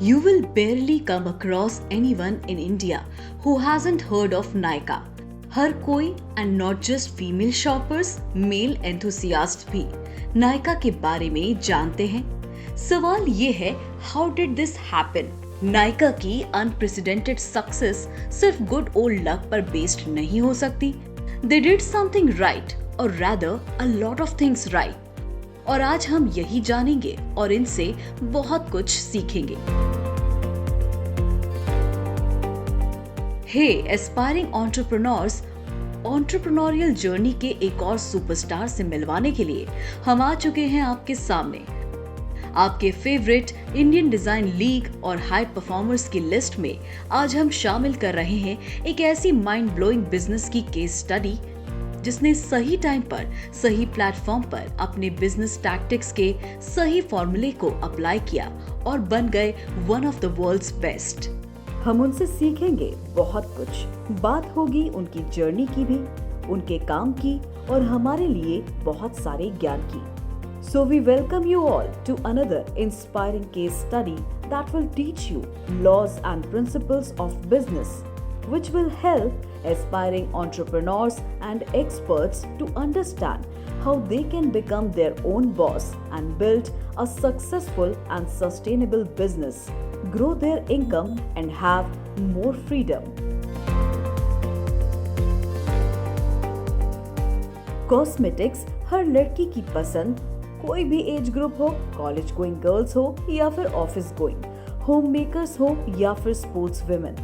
You will barely come across anyone in India who hasn't heard of Nykaa. हर कोई and not just female shoppers, male enthusiasts भी Nykaa के बारे में जानते हैं। सवाल ये है, how did this happen? Nykaa की unprecedented success सिर्फ good old luck पर based नहीं हो सकती। They did something right, or rather a lot of things right. और आज हम यही जानेंगे और इनसे बहुत कुछ सीखेंगे। हे एस्पायरिंग एंटरप्रेन्योर्स, एंटरप्रेन्योरियल जर्नी के एक और सुपरस्टार से मिलवाने के लिए हम आ चुके हैं आपके सामने। आपके फेवरेट इंडियन डिजाइन लीग और हाई परफॉर्मर्स की लिस्ट में आज हम शामिल कर रहे हैं एक ऐसी माइंड ब्लोइंग बिजनेस की केस स्टडी जिसने सही टाइम पर सही प्लेटफॉर्म पर अपने बिजनेस टैक्टिक्स के सही फॉर्मूले को अप्लाई किया और बन गए one of the world's best. हम उनसे सीखेंगे बहुत कुछ। बात होगी उनकी जर्नी की भी, उनके काम की और हमारे लिए बहुत सारे ज्ञान की। So we welcome you all to another inspiring case study that will teach you laws and principles of business, which will help aspiring entrepreneurs and experts to understand how they can become their own boss and build a successful and sustainable business, grow their income and have more freedom. Cosmetics हर लड़की की पसंद, कोई भी age group हो, college going girls हो या फिर office going, home makers हो या फिर sports women.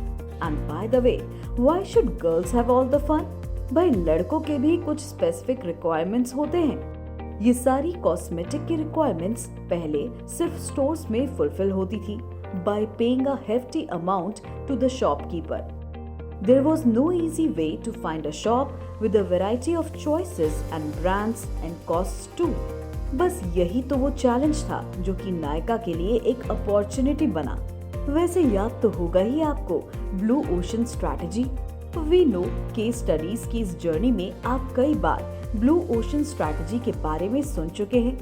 And by the way, why should girls have all the fun? भाई लड़कों के भी कुछ स्पेसिफिक रिक्वायरमेंट्स होते हैं। ये सारी कॉस्मेटिक की रिक्वायरमेंट्स पहले सिर्फ स्टोर्स में फुलफिल होती थी by paying a hefty amount to the shopkeeper. There was no easy way to find a shop with a variety of choices and brands and costs too. बस यही तो वो चैलेंज था जो कि नायका के लिए एक अपॉर्चुनिटी बना। वैसे याद तो होगा ही आपको blue ocean strategy. We know case studies की इस जर्नी में आप कई बार ब्लू ओशन स्ट्रैटेजी के बारे में सुन चुके हैं,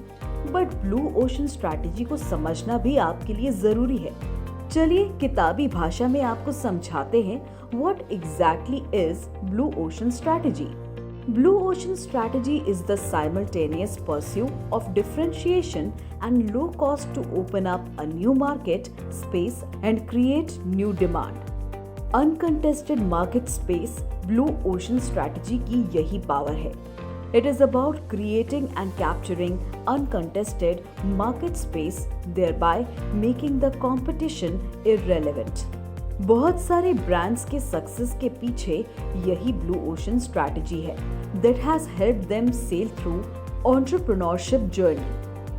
बट ब्लू ओशन स्ट्रैटेजी को समझना भी आपके लिए जरूरी है। चलिए किताबी भाषा में आपको समझाते हैं what exactly is Blue Ocean Strategy. Blue Ocean Strategy is the simultaneous pursuit of differentiation and low cost to open up a new market space and create new demand. Uncontested market space Blue Ocean Strategy की यही power है। It is about creating and capturing uncontested market space, thereby making the competition irrelevant. बहुत सारे brands के success के पीछे यही blue ocean strategy है that has helped them sail through entrepreneurship journey.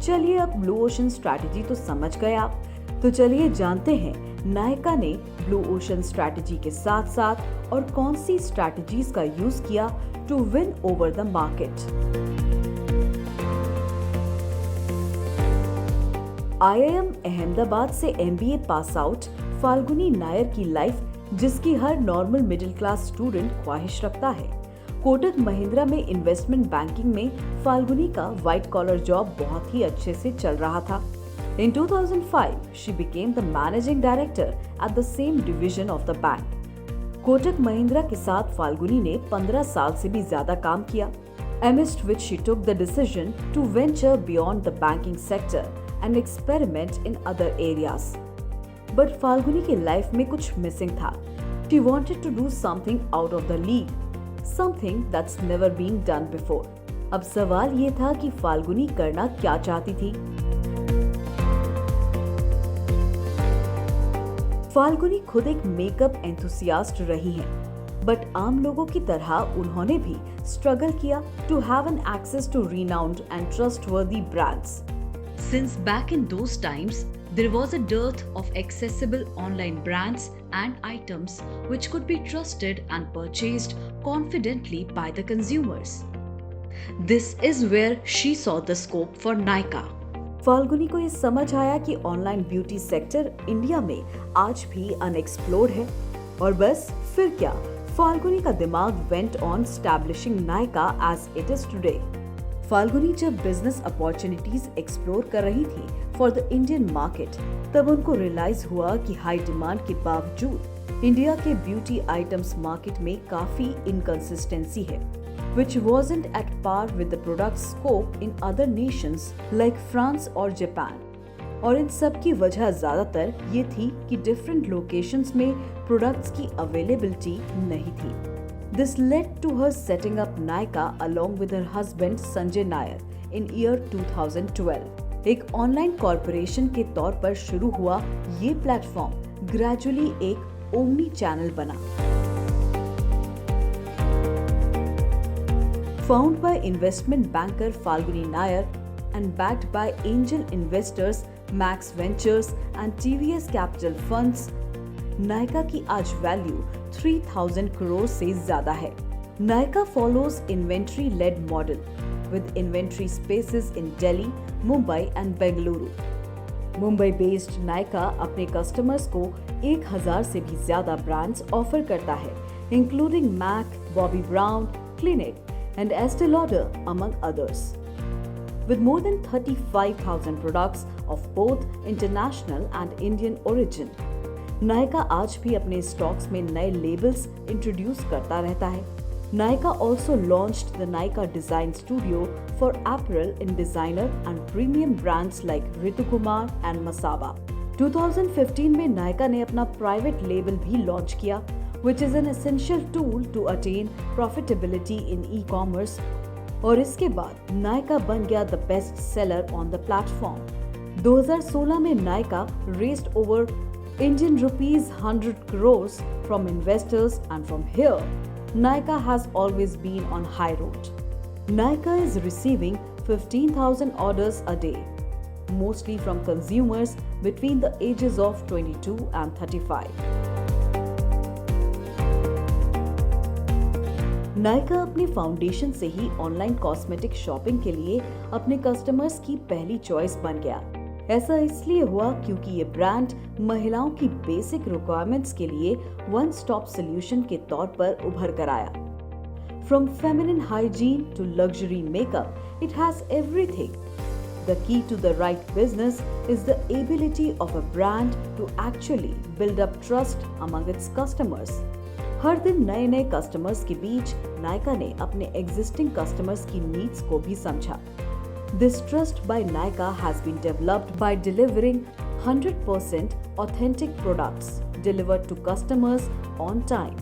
चलिए अब ब्लू ओशन स्ट्रैटेजी तो समझ गए आप, तो चलिए जानते हैं नायका ने ब्लू ओशन स्ट्रैटेजी के साथ साथ और कौन सी स्ट्रैटेजीज का यूज किया to win over the market. IIM Ahmedabad से MBA pass out Falguni Nayar की लाइफ जिसकी हर नॉर्मल मिडिल क्लास स्टूडेंट ख्वाहिश रखता है। कोटक महिंद्रा में इन्वेस्टमेंट बैंकिंग में फाल्गुनी का व्हाइट कॉलर जॉब बहुत ही अच्छे से चल रहा था। In 2005, she became the managing director at the same division of the bank. Kotak Mahindra के साथ फाल्गुनी ने 15 साल से भी ज्यादा काम किया, amidst which she took the decision to venture beyond the banking sector and experiment in other areas. But Falguni की लाइफ में कुछ मिसिंग था। She wanted to do something out of the league, something that's never been done before. अब सवाल ये था कि फाल्गुनी करना क्या चाहती थी। फाल्गुनी खुद एक मेकअप एंथुसियास्ट रही हैं, बट आम लोगों की तरह उन्होंने भी स्ट्रगल किया to have an access to renowned and trustworthy brands. Since back in those times, there was a dearth of accessible online brands and items which could be trusted and purchased confidently by the consumers. This is where she saw the scope for Nykaa. Falguni को ये समझ आया कि online beauty sector India में आज भी unexplored है, और बस फिर क्या, फाल्गुनी का दिमाग went on establishing Nykaa as it is today. Falguni जब बिजनेस अपॉर्चुनिटीज एक्सप्लोर कर रही थी, फॉर द इंडियन मार्केट, तब उनको रियलाइज हुआ कि हाई डिमांड के बावजूद इंडिया के ब्यूटी आइटम्स मार्केट में काफी इनकंसिस्टेंसी है, which wasn't at par with the product's scope in other nations like France और जापान। और इन सब की वजह ज्यादातर ये थी कि डिफरेंट लोकेशंस में प्रोडक्ट्स की अवेलेबिलिटी नहीं थी। This led to her setting up Nykaa along with her husband Sanjay Nair in year 2012। एक ऑनलाइन कॉर्पोरेशन के तौर पर शुरू हुआ ये प्लेटफॉर्म ग्रेजुअली एक ओमनी चैनल बना। Founded by investment banker Falguni Nair and backed by angel investors Max Ventures and TVS Capital Funds, Nykaa की आज वैल्यू 3000 करोड़ से ज्यादा है। Nykaa follows inventory-led model with inventory spaces in Delhi, Mumbai and Bengaluru. Mumbai-based Nykaa अपने customers को 1000 से भी ज्यादा ब्रांड्स ऑफर करता है, including MAC, Bobbi Brown, Clinique and Estee Lauder among others. With more than 35,000 products of both international and Indian origin, Nykaa आज भी अपने स्टॉक्स में नए लेबल्स इंट्रोड्यूस करता रहता है। Nykaa also launched the Nykaa Design Studio for apparel in designer and premium brands like Ritu Kumar and Masaba. 2015 में Nykaa ने अपना प्राइवेट लेबल भी लॉन्च किया, which is an essential tool to attain profitability in e-commerce। और इसके बाद Nykaa बन गया the best seller on the platform। 2016 में Nykaa raised over Indian rupees 100 crores from investors, and from here, Nykaa has always been on high road. Nykaa is receiving 15,000 orders a day, mostly from consumers between the ages of 22 and 35. Nykaa अपने foundation से ही online cosmetic shopping के लिए अपने customers की पहली choice बन गया। ऐसा इसलिए हुआ क्योंकि ये ब्रांड महिलाओं की बेसिक रिक्वायरमेंट्स के लिए वन स्टॉप सोल्यूशन के तौर पर उभर कर आया। From feminine hygiene to luxury makeup, it has everything. The key to the right business is the ability of a brand to actually build up trust among its customers. हर दिन नए नए customers के बीच Nykaa ने अपने existing customers की needs को भी समझा। This trust by Nykaa has been developed by delivering 100% authentic products delivered to customers on time.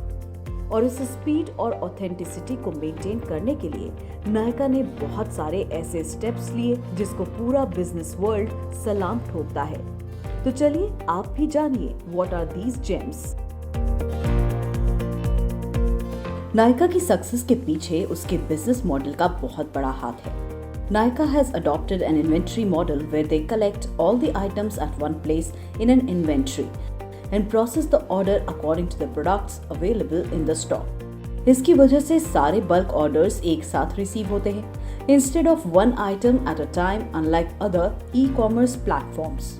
और इस स्पीड और ऑथेंटिसिटी को मेंटेन करने के लिए Nykaa ने बहुत सारे ऐसे स्टेप्स लिए जिसको पूरा बिजनेस वर्ल्ड सलाम ठोकता है। तो चलिए आप भी जानिए what are these gems। Nykaa की सक्सेस के पीछे उसके बिजनेस मॉडल का बहुत बड़ा हाथ है। Nykaa has adopted an inventory model where they collect all the items at one place in an inventory and process the order according to the products available in the stock. इसकी वजह से सारे bulk orders एक साथ receive होते हैं instead of one item at a time unlike other e-commerce platforms.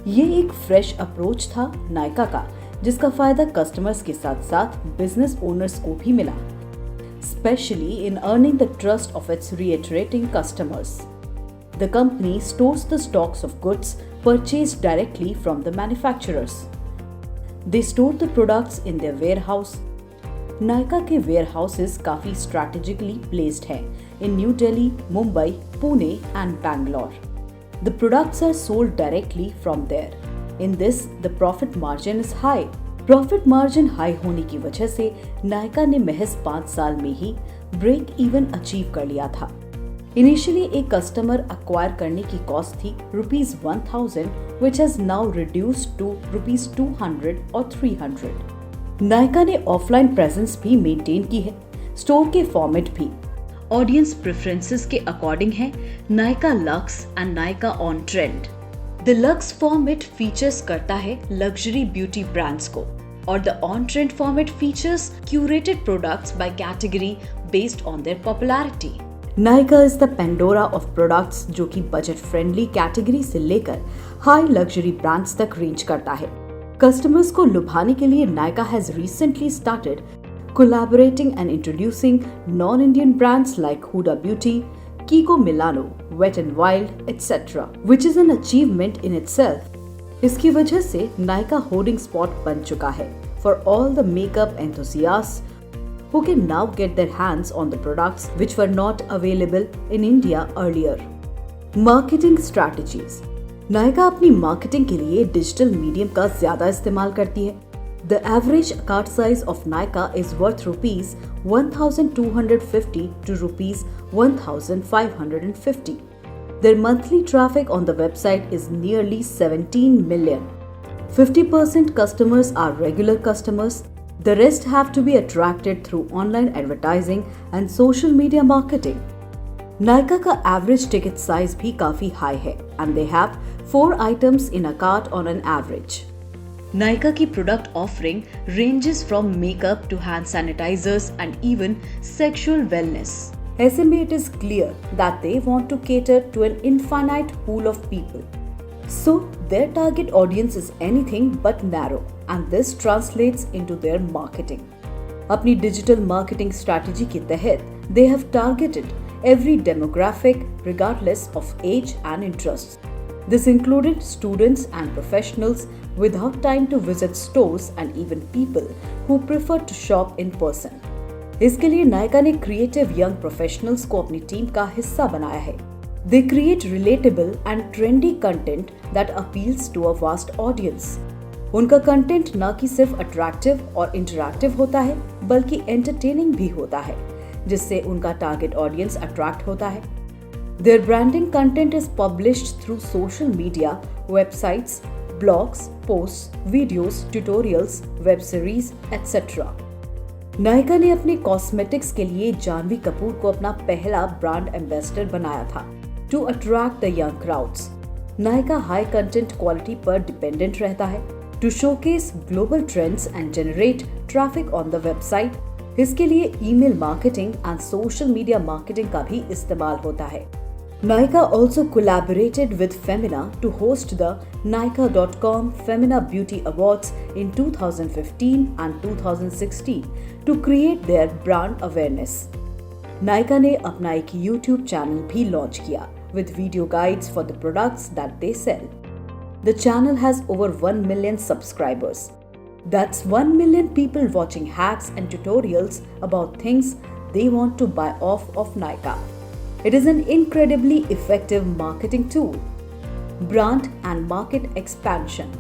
ये एक फ्रेश अप्रोच था Nykaa का, जिसका फायदा कस्टमर्स के साथ साथ बिजनेस ओनर्स को भी मिला, especially in earning the trust of its reiterating customers. The company stores the stocks of goods purchased directly from the manufacturers. They store the products in their warehouse. Nykaa के warehouses काफी strategically placed हैं in New Delhi, Mumbai, Pune and Bangalore. The products are sold directly from there. In this, the profit margin is high. Profit margin high होने की वजह से Nykaa ने महज 5 साल में ही ब्रेक इवन अचीव कर लिया था। इनिशियली एक कस्टमर अक्वायर करने की कॉस्ट थी ₹1000, which has now reduced to ₹200 और 300। Nykaa ने ऑफलाइन प्रेजेंस भी मेंटेन की है, स्टोर के फॉर्मेट भी ऑडियंस प्रेफरेंसेस के अकॉर्डिंग है। Nykaa Luxe and Nykaa On Trend। The lux format features करता है लग्जरी ब्यूटी ब्रांड्स को और the on trend format features curated products by category based on their popularity. Nykaa is the Pandora of products जो कि budget friendly category से लेकर high luxury brands तक range करता है। कस्टमर्स को लुभाने के लिए Nykaa has recently started collaborating and introducing non-Indian brands like Huda Beauty, Kiko Milano, Wet n Wild, etc., which is an achievement in itself. इसकी वजह से नायका होर्डिंग स्पॉट बन चुका है for all the makeup enthusiasts who can now get their hands on the products which were not available in India earlier. Marketing strategies. Nykaa अपनी marketing के लिए digital medium का ज्यादा इस्तेमाल करती है. The average cart size of Nykaa is worth rupees 1,250 to rupees 1,550. Their monthly traffic on the website is nearly 17 million. 50% customers are regular customers. The rest have to be attracted through online advertising and social media marketing. Nykaa का average ticket size भी काफी high है and they have 4 items in a cart on an average. Nykaa की product offering ranges from makeup to hand sanitizers and even sexual wellness. ऐसे में it is clear that they want to cater to an infinite pool of people. So their target audience is anything but narrow and this translates into their marketing. अपनी digital marketing strategy के तहत they have targeted every demographic regardless of age and interests. This included students and professionals without time to visit stores and even people who prefer to shop in person. इसके लिए नायका ने creative young professionals को अपनी team का हिस्सा बनाया है. They create relatable and trendy content that appeals to a vast audience. उनका कंटेंट न कि सिर्फ अट्रैक्टिव और इंटरैक्टिव होता है बल्कि एंटरटेनिंग भी होता है जिससे उनका टारगेट ऑडियंस अट्रैक्ट होता है. Their branding content is published through social media, websites, blogs, posts, videos, tutorials, web series, etc. Nykaa ने अपने कॉस्मेटिक्स के लिए जानवी कपूर को अपना पहला ब्रांड एम्बेसडर बनाया था to attract the young crowds. Nykaa high content quality पर डिपेंडेंट रहता है to showcase global trends and generate traffic on the website. इसके लिए email marketing and social media marketing का भी इस्तेमाल होता है. Nykaa also collaborated with Femina to host the Nykaa.com Femina Beauty Awards in 2015 and 2016 to create their brand awareness. Nykaa ने अपना एक YouTube चैनल भी लॉन्च किया with video guides for the products that they sell. The channel has over 1 million subscribers. That's 1 million people watching hacks and tutorials about things they want to buy off of Nykaa. It is an incredibly effective marketing tool. Brand and market expansion.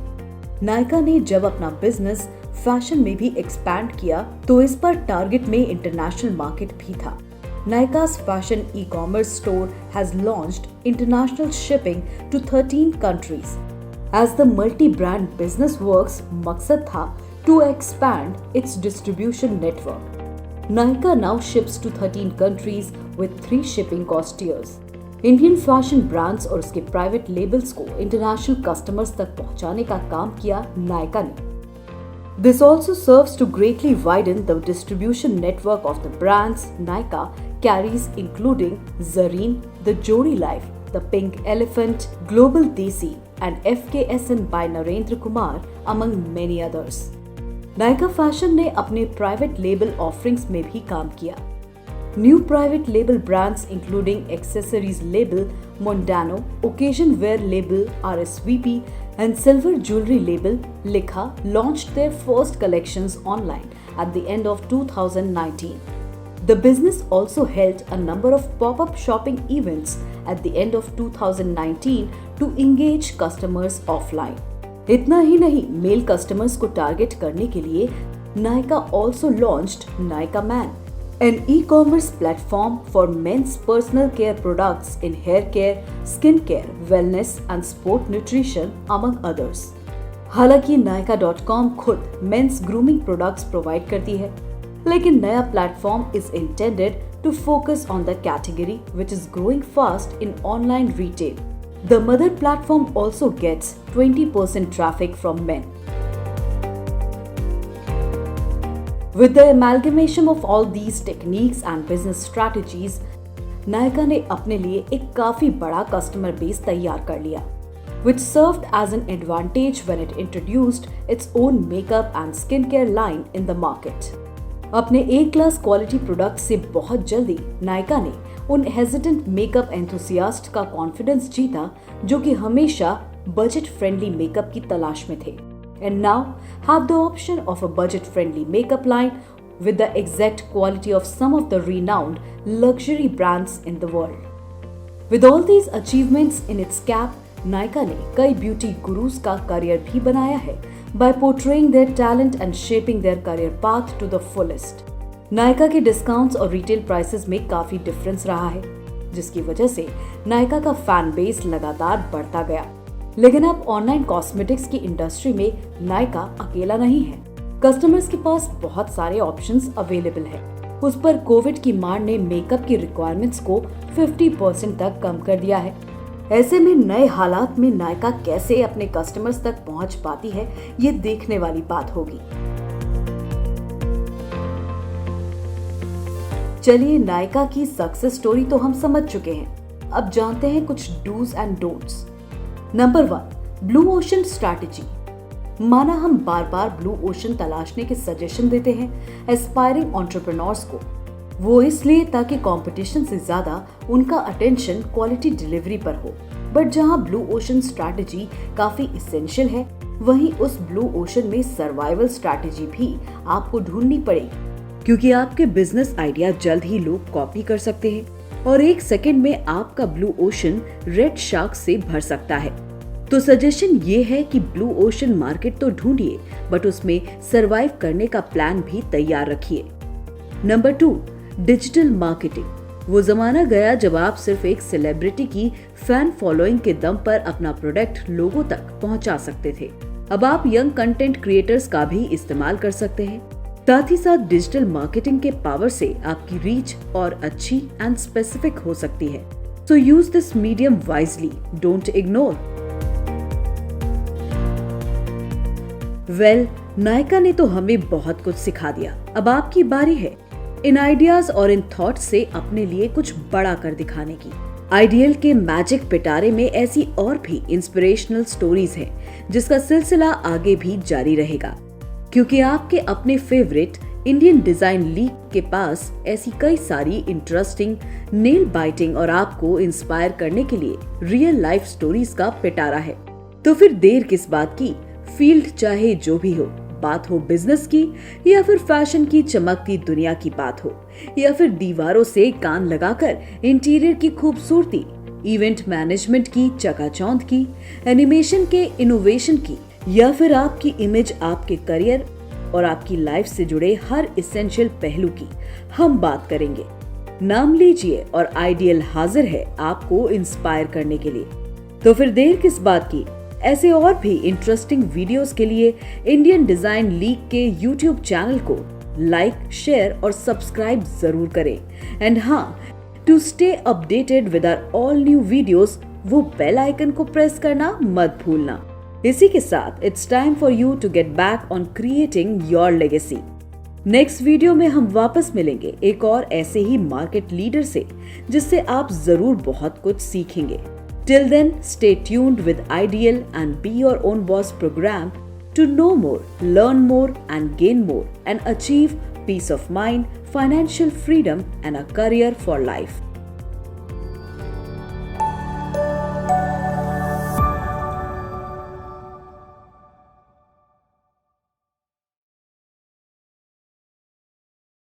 Nykaa ने जब अपना business fashion में भी expand किया तो इस पर target में इंटरनेशनल मार्केट भी था. Nykaa's fashion e-commerce store has launched international shipping to 13 countries. As the multi-brand business works, मकसद था to expand its distribution network. Nykaa now ships to 13 countries with 3 shipping cost tiers. Indian fashion brands और उसके private labels को international customers तक पहुंचाने का काम किया Nykaa ने. This also serves to greatly widen the distribution network of the brands Nykaa carries, including Zareen, The Jodi Life, The Pink Elephant, Global Desi, and FKSN by Narendra Kumar, among many others. Nykaa Fashion ने अपने private label offerings में भी काम किया. New private label brands including accessories label Mondano, occasion wear label RSVP and silver jewelry label Likha launched their first collections online at the end of 2019. The business also held a number of pop-up shopping events at the end of 2019 to engage customers offline. इतना ही नहीं, mail customers को target करने के लिए Nykaa also launched Nykaa Man, an e-commerce platform for men's personal care products in hair care, skin care, wellness and sport nutrition among others. हालांकि Nykaa.com खुद men's grooming products provide करती है, लेकिन नया platform is intended to focus on the category which is growing fast in online retail. The mother platform also gets 20% traffic from men. With the amalgamation of all these techniques and business strategies, Nykaa ने अपने लिए एक काफी बड़ा customer base तैयार कर लिया, which served as an advantage when it introduced its own makeup and skincare line in the market. अपने A-class क्वालिटी प्रोडक्ट से बहुत जल्दी Nykaa ने उन हेजिटेंट मेकअप एंथुसियास्ट का कॉन्फिडेंस जीता जो कि हमेशा बजट फ्रेंडली मेकअप की तलाश में थे। And now have the option of a budget friendly makeup line with the exact quality of some of the renowned luxury brands in the world. With all these achievements in its cap, Nykaa ने कई beauty gurus का career भी बनाया है by portraying their talent and shaping their career path to the fullest. Nykaa के discounts और retail prices में काफी डिफरेंस रहा है, जिसकी वजह से Nykaa का फैन बेस लगातार बढ़ता गया। लेकिन अब ऑनलाइन कॉस्मेटिक्स की इंडस्ट्री में Nykaa अकेला नहीं है। कस्टमर्स के पास बहुत सारे ऑप्शंस अवेलेबल है। उस पर कोविड की मार ने मेकअप की रिक्वायरमेंट्स को 50% तक कम कर दिया है। ऐसे में नए हालात में Nykaa कैसे अपने कस्टमर्स तक पहुंच पाती है, ये देखने वाली बात होगी। चलिए, Nykaa की सक्सेस स्टोरी तो हम समझ चुके हैं, अब जानते हैं कुछ dos and don'ts. Number 1, blue ocean strategy. माना हम बार बार ब्लू ओशन तलाशने के सजेशन देते हैं एस्पायरिंग एंटरप्रेन्योर्स को, वो इसलिए ताकि कंपटीशन से ज्यादा उनका अटेंशन क्वालिटी डिलीवरी पर हो। बट जहां ब्लू ओशन स्ट्रैटेजी काफी इसेंशियल है, वहीं उस ब्लू ओशन में सर्वाइवल स्ट्रैटेजी भी आपको ढूंढनी पड़ेगी, क्योंकि आपके बिजनेस आइडिया जल्द ही लोग कॉपी कर सकते हैं और 1 सेकेंड में आपका ब्लू ओशन रेड शार्क से भर सकता है। तो सजेशन ये है कि ब्लू ओशन मार्केट तो ढूंढिए, बट उसमें सरवाइव करने का प्लान भी तैयार रखिए। Number 2, digital marketing. वो जमाना गया जब आप सिर्फ एक सेलिब्रिटी की फैन फॉलोइंग के दम पर अपना प्रोडक्ट लोगों तक पहुंचा सकते थे। अब आप यंग कंटेंट क्रिएटर्स का भी इस्तेमाल कर सकते हैं। साथ ही साथ डिजिटल मार्केटिंग के पावर से आपकी रीच और अच्छी एंड स्पेसिफिक हो सकती है। So use this medium wisely, don't ignore. Nykaa ने तो हमें बहुत कुछ सिखा दिया, अब आपकी बारी है इन आइडियाज और इन थॉट्स से अपने लिए कुछ बड़ा कर दिखाने की। आइडियल के मैजिक पिटारे में ऐसी और भी इंस्पिरेशनल स्टोरीज हैं, जिसका सिलसिला आगे भी जारी रहेगा, क्योंकि आपके अपने फेवरेट इंडियन डिजाइन लीग के पास ऐसी कई सारी इंटरेस्टिंग, नेल बाइटिंग और आपको इंस्पायर करने के लिए रियल लाइफ स्टोरीज का पिटारा है। तो फिर देर किस बात की, फील्ड चाहे जो भी हो, बात हो बिजनेस की या फिर फैशन की चमकती दुनिया की बात हो, या फिर दीवारों से कान लगाकर इंटीरियर की खूबसूरती, इवेंट मैनेजमेंट की चकाचौंध की, एनिमेशन के इनोवेशन की, या फिर आपकी इमेज, आपके करियर और आपकी लाइफ से जुड़े हर इसेंशियल पहलू की हम बात करेंगे। नाम लीजिए और आइडियल हाजिर है आपको इंस्पायर करने के लिए। तो फिर देर किस बात की, ऐसे और भी इंटरेस्टिंग वीडियोस के लिए इंडियन डिजाइन लीग के YouTube चैनल को लाइक, शेयर और सब्सक्राइब जरूर करें। एंड हाँ, to stay updated with our all new videos, वो बेल आइकन को प्रेस करना मत भूलना। इसी के साथ it's time for you to get back on creating your legacy. Next video में हम वापस मिलेंगे एक और ऐसे ही मार्केट लीडर से, जिससे आप जरूर बहुत कुछ सीखेंगे। Till then, stay tuned with Ideal and Be Your Own Boss program to know more, learn more and gain more and achieve peace of mind, financial freedom and a career for life.